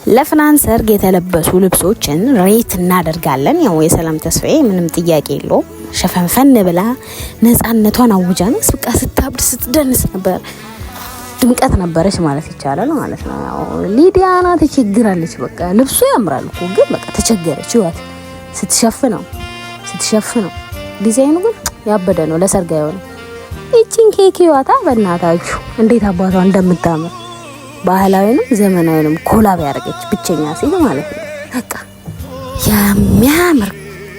ለፍናን ሰርግ የተለበሱ ልብሶችን ሬት እናደርጋለን። ያው የሰላም ተስፋዬ ምንም ጥያቄ የለውም። ሸፈንፈን ብላ ነፃነቷን አውጃነስ በቃ ስታብድ ስትደንስ ነበር። ድምቀት ነበረች ማለት ይቻላል ማለት ነው። ያው ሊዲያና ተቸግራለች። በቃ ልብሱ ያምራል እኮ ግን በቃ ተቸገረች። ይዋት ስትሸፍነው ዲዛይኑ ግን ያበደ ነው። ለሰርግ አይሆንም። እቺን ኬክ ይዋታ በእናታችሁ እንዴት አባቷ እንደምታምር ባህላዊንም ዘመናዊንም ኮላብ ያደረገች ብቸኛ ሴት ማለት ነው። በቃ የሚያምር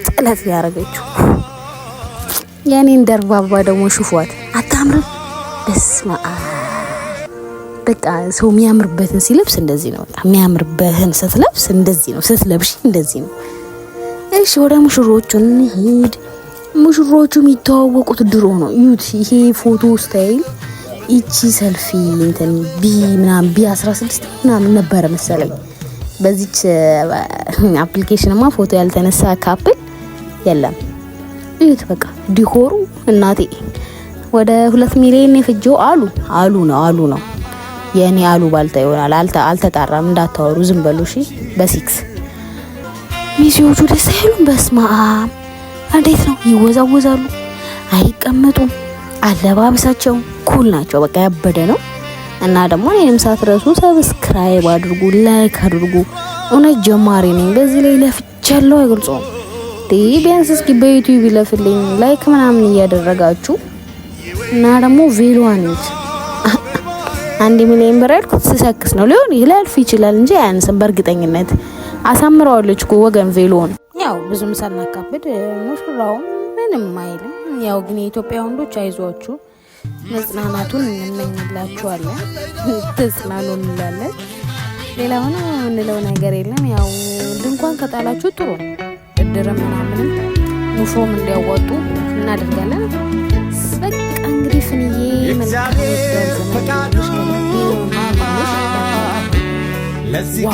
ጥለት ያደረገችው የኔን ደርባባ ደግሞ ሹፏት አታምርም? በስመ አብ በቃ ሰው የሚያምርበትን ሲለብስ እንደዚህ ነው። በቃ የሚያምርበትን ስትለብስ እንደዚህ ነው። ስትለብሽ እንደዚህ ነው። እሺ ወደ ሙሽሮቹ እንሂድ። ሙሽሮቹ የሚተዋወቁት ድሮ ነው። ዩት ይሄ ፎቶ ስታይል እቺ ሰልፊ እንትን ቢ16 ምናምን ነበር መሰለኝ። በዚች አፕሊኬሽንማ ፎቶ ያልተነሳ ካፕል የለም። እዩት በቃ ዲኮሩ እናቴ ወደ 2 ሚሊዮን የፈጀው አሉ ነው የኔ አሉ ባልታ ይሆናል። አልተጣራም እንዳታወሩ ዝም በሉ እሺ። በሲክስ ሚዜዎቹ ደስ አይሉም? በስመ አብ እንዴት ነው ይወዛወዛሉ፣ አይቀመጡም። አለባበሳቸው ኩል ናቸው። በቃ ያበደ ነው። እና ደግሞ እኔንም ሳትረሱ ሰብስክራይብ አድርጉ፣ ላይክ አድርጉ። እውነት ጀማሪ ነኝ በዚህ ላይ ለፍቻለሁ አይገልጾም። ቢያንስ እስኪ በዩቲዩብ ይለፍልኝ ላይክ ምናምን እያደረጋችሁ እና ደግሞ ቬሎዋንት 1 ሚሊዮን ብር ያልኩት ስሰክስ ነው ሊሆን ይላልፍ ይችላል እንጂ አያንስም። በእርግጠኝነት አሳምረዋለች እኮ ወገን ቬሎውን። ያው ብዙም ሳናካብድ ሙሽራው ምንም አይልም። ያው ግን የኢትዮጵያ ወንዶች አይዟችሁ መጽናናቱን እንመኝላችኋለን። ተጽናኑ እንላለን። ሌላ ሆነ እንለው ነገር የለም። ያው ድንኳን ከጣላችሁ ጥሩ እድር ምናምን ሙሾም እንዲያዋጡ እናደርጋለን። በቃ እንግዲህ ፍንዬ መልካም ለዚህ